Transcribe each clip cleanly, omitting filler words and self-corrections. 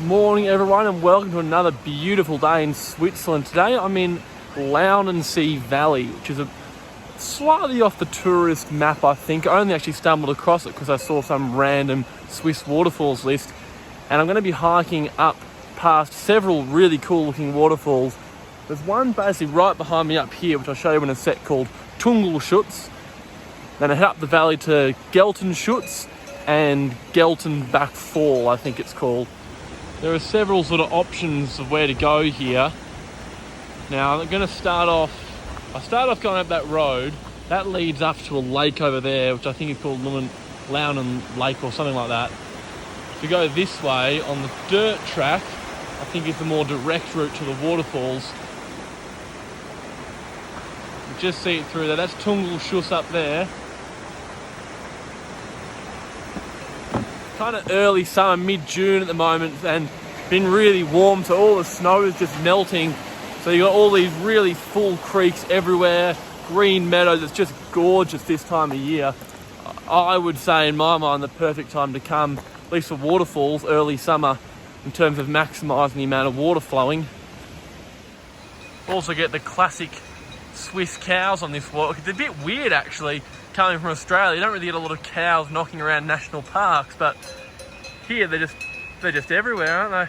Morning everyone and welcome to another beautiful day in Switzerland. Today I'm in Launensee Valley, which is a slightly off the tourist map I think. I only actually stumbled across it because I saw some random Swiss waterfalls list, and I'm going to be hiking up past several really cool looking waterfalls. There's one basically right behind me up here which I'll show you in a sec called Tungelschutz. Then I head up the valley to Geltenschuss and Geltenbachfall, I think it's called. There are several sort of options of where to go here. Now I'm going to start off going up that road. That leads up to a lake over there, which I think is called Launensee Lake or something like that. If you go this way on the dirt track, I think it's the more direct route to the waterfalls. You just see it through there. That's Tungelschutz up there. Kind of early summer, mid-June at the moment, and been really warm, so all the snow is just melting. So you got all these really full creeks everywhere, green meadows. It's just gorgeous this time of year. I would say in my mind the perfect time to come, at least for waterfalls, early summer, in terms of maximising the amount of water flowing. Also get the classic Swiss cows on this walk. It's a bit weird actually, coming from Australia. You don't really get a lot of cows knocking around national parks, but here they're just everywhere, aren't they?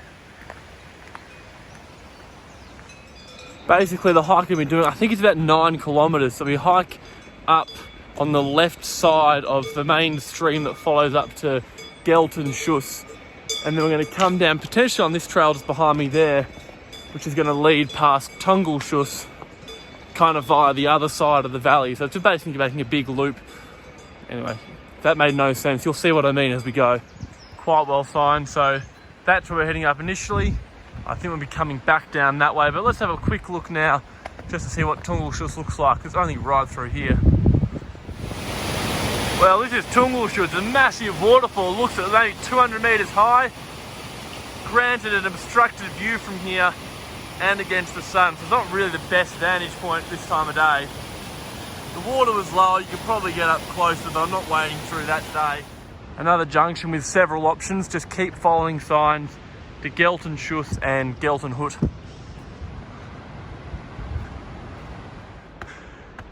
Basically the hike we've been doing, I think it's about 9 kilometres. So we hike up on the left side of the main stream that follows up to Geltenschuss, and then we're going to come down potentially on this trail just behind me there, which is going to lead past Tungelschutz, kind of via the other side of the valley. So it's just basically making a big loop. Anyway, if that made no sense, you'll see what I mean as we go. Quite well signed. So that's where we're heading up initially. I think we'll be coming back down that way, but let's have a quick look now just to see what Tungelschutz looks like. It's only right through here. Well, this is Tungelschutz, a massive waterfall. Looks like it's only 200 metres high. Granted, an obstructed view from here and against the sun, so it's not really the best vantage point this time of day. The water was low, you could probably get up closer, but I'm not wading through that today. Another junction with several options, just keep following signs to Geltenschuss and Geltenbach.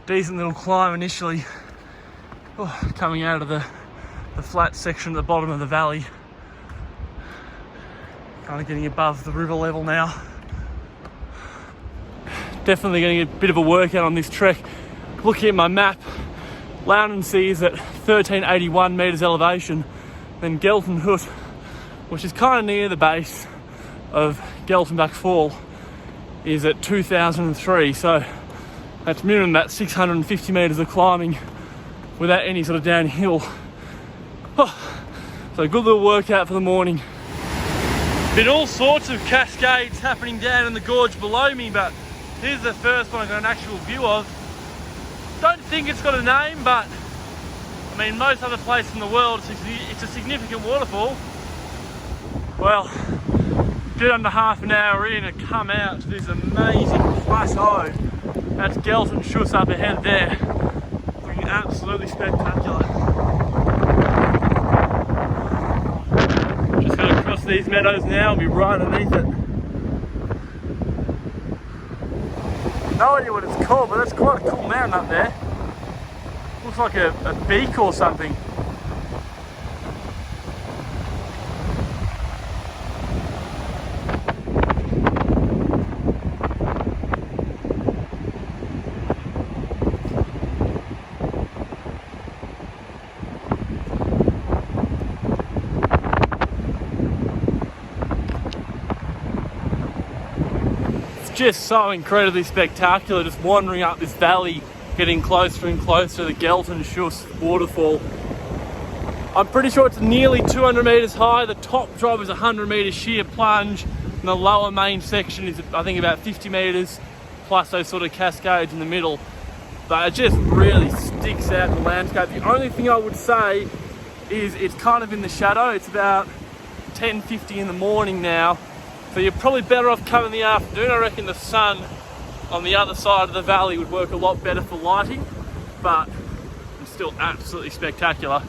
Decent little climb initially. Oh, coming out of the flat section at the bottom of the valley. Kind of getting above the river level now. Definitely getting a bit of a workout on this trek. Looking at my map, Launensee is at 1381 metres elevation, then Geltenbach, which is kind of near the base of Geltenbachfall, is at 2003, so that's minimum about 650 metres of climbing without any sort of downhill. Oh, so a good little workout for the morning. Been all sorts of cascades happening down in the gorge below me, but here's the first one I got an actual view of. Don't think it's got a name, but I mean, most other places in the world, it's a significant waterfall. Well, get under half an hour in and come out to this amazing plateau. That's Geltenschuss up ahead there. Looking absolutely spectacular. Just going to cross these meadows now and be right underneath it. No idea what it's called, but that's quite a cool mountain up there. Looks like a beak or something. Just so incredibly spectacular, just wandering up this valley, getting closer and closer to the Geltenschuss waterfall. I'm pretty sure it's nearly 200 metres high. The top drop is 100 metres sheer plunge, and the lower main section is I think about 50 metres, plus those sort of cascades in the middle. But it just really sticks out in the landscape. The only thing I would say is it's kind of in the shadow. It's about 10:50 in the morning now. So you're probably better off coming in the afternoon. I reckon the sun on the other side of the valley would work a lot better for lighting, but it's still absolutely spectacular.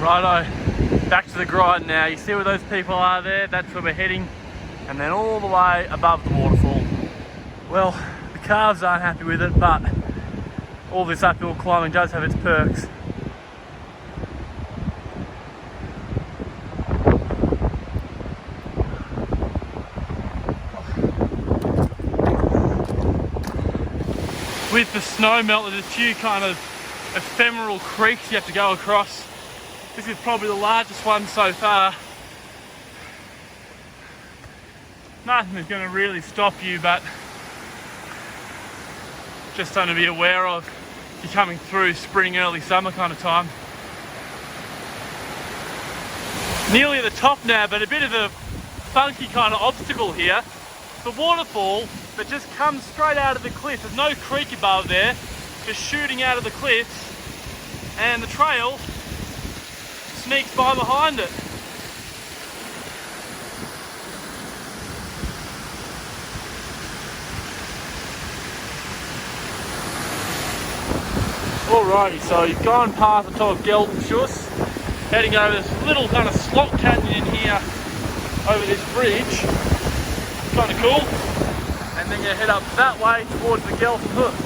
Righto, back to the grind now. You see where those people are there? That's where we're heading. And then all the way above the waterfall. Well, the calves aren't happy with it, but all this uphill climbing does have its perks. With the snow melt, there's a few kind of ephemeral creeks you have to go across. This is probably the largest one so far. Nothing is going to really stop you, but just something to be aware of if you're coming through spring, early summer kind of time. Nearly at the top now, but a bit of a funky kind of obstacle here. The waterfall that just comes straight out of the cliff. There's no creek above there, just shooting out of the cliffs, and the trail sneaks by behind it. Alrighty, so you've gone past the top of Geltenschuss, heading over this little kind of slot canyon in here, over this bridge. Kind of cool. And then you head up that way towards the Geltenschutz.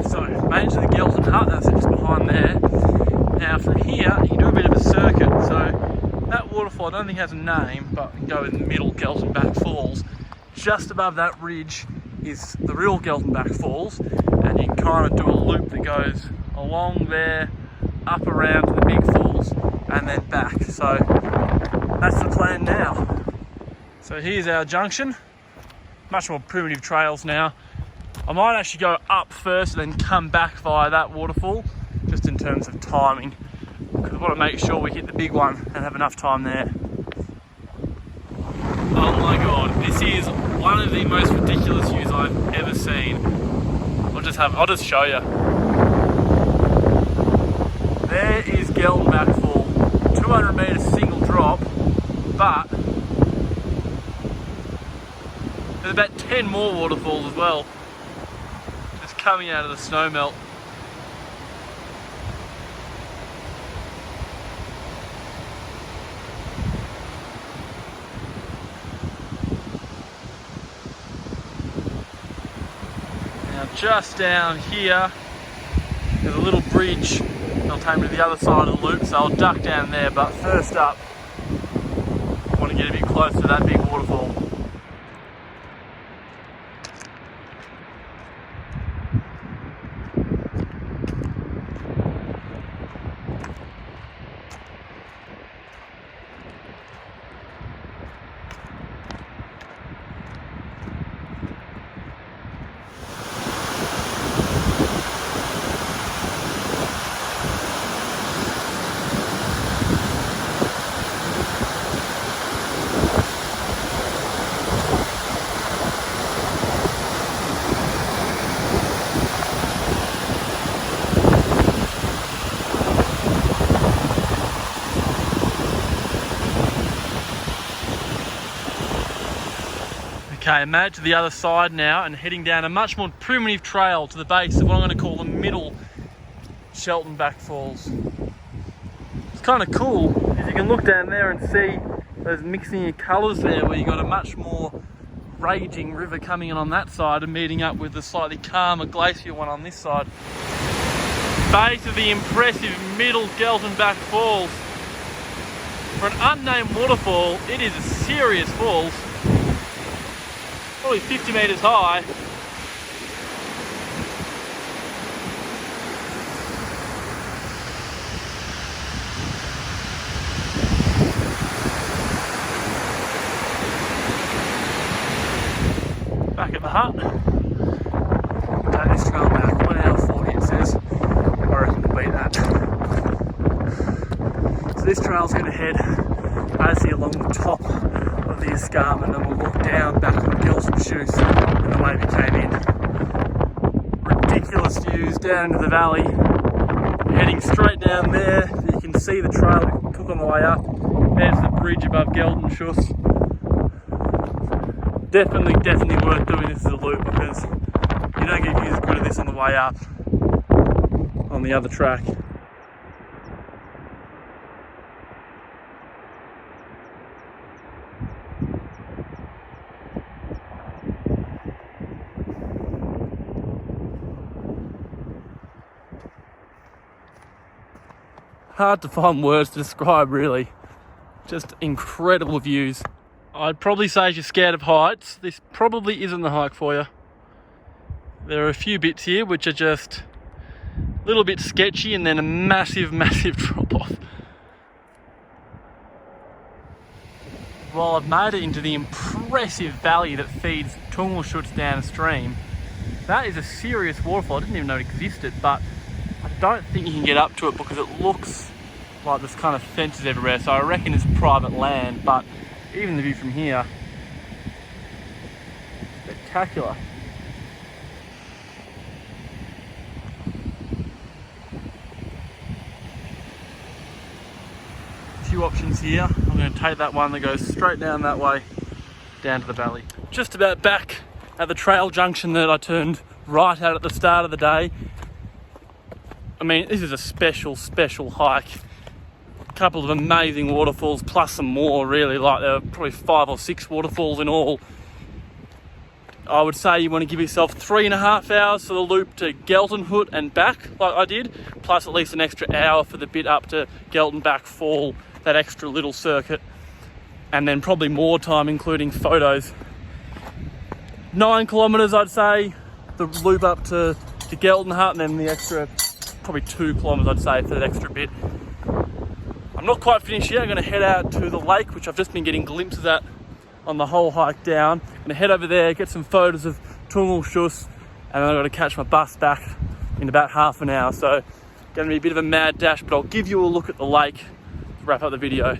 So, made to the Geltenschutz, that's just behind there. Now from here, you do a bit of a circuit. So that waterfall, I don't think has a name, but you can go in the middle, Geltenbach Falls. Just above that ridge is the real Geltenbach Falls, and you can kind of do a loop that goes along there, up around to the big falls, and then back. So that's the plan now. So here's our junction. Much more primitive trails now. I might actually go up first and then come back via that waterfall, just in terms of timing, because I want to make sure we hit the big one and have enough time there. Oh my god, this is one of the most ridiculous views I've ever seen. I'll just show you. There is Geltenbach Fall, 200 metres single drop, but there's about 10 more waterfalls as well, just coming out of the snow melt. Now just down here, there's a little bridge. They'll take me to the other side of the loop, so I'll duck down there, but first up, I want to get a bit closer to that big waterfall. Okay, I made it to the other side now and heading down a much more primitive trail to the base of what I'm going to call the middle Geltenbach Falls. It's kind of cool, if you can look down there and see those mixing of colours there, where you've got a much more raging river coming in on that side and meeting up with the slightly calmer glacier one on this side. Base of the impressive middle Geltenbach Falls. For an unnamed waterfall, it is a serious falls. Probably 50 metres high. Back at the hut. Take this trail back, 1 hour 40 it says. I reckon we'll beat that. So this trail's going to head basically along the top of the escarpment, and we'll look down back on Geltenschuss and the way we came in. Ridiculous views down into the valley. Heading straight down there, you can see the trail we took on the way up. There's the bridge above Geltenschuss. definitely worth doing this as a loop, because you don't get views as good as this on the way up on the other track. Hard to find words to describe, really. Just incredible views. I'd probably say if you're scared of heights, this probably isn't the hike for you. There are a few bits here which are just a little bit sketchy, and then a massive drop off. While I've made it into the impressive valley that feeds Tungelschutz downstream, that is a serious waterfall. I didn't even know it existed, but I don't think you can get up to it because it looks like there's kind of fences everywhere, so I reckon it's private land, but even the view from here, spectacular. A few options here. I'm going to take that one that goes straight down that way, down to the valley. Just about back at the trail junction that I turned right at the start of the day. I mean, this is a special hike. A couple of amazing waterfalls, plus some more, really. Like, there are probably 5 or 6 waterfalls in all. I would say you want to give yourself 3.5 hours for the loop to Geltenschutz and back, like I did, plus at least an extra hour for the bit up to Geltenbachfall, that extra little circuit, and then probably more time including photos. 9 kilometres, I'd say, the loop up to Geltenschutz, and then the extra probably 2 kilometres, I'd say, for that extra bit. I'm not quite finished yet. I'm going to head out to the lake, which I've just been getting glimpses at on the whole hike down. I'm going to head over there, get some photos of Tungelschutz, and then I've got to catch my bus back in about half an hour. So, going to be a bit of a mad dash, but I'll give you a look at the lake to wrap up the video.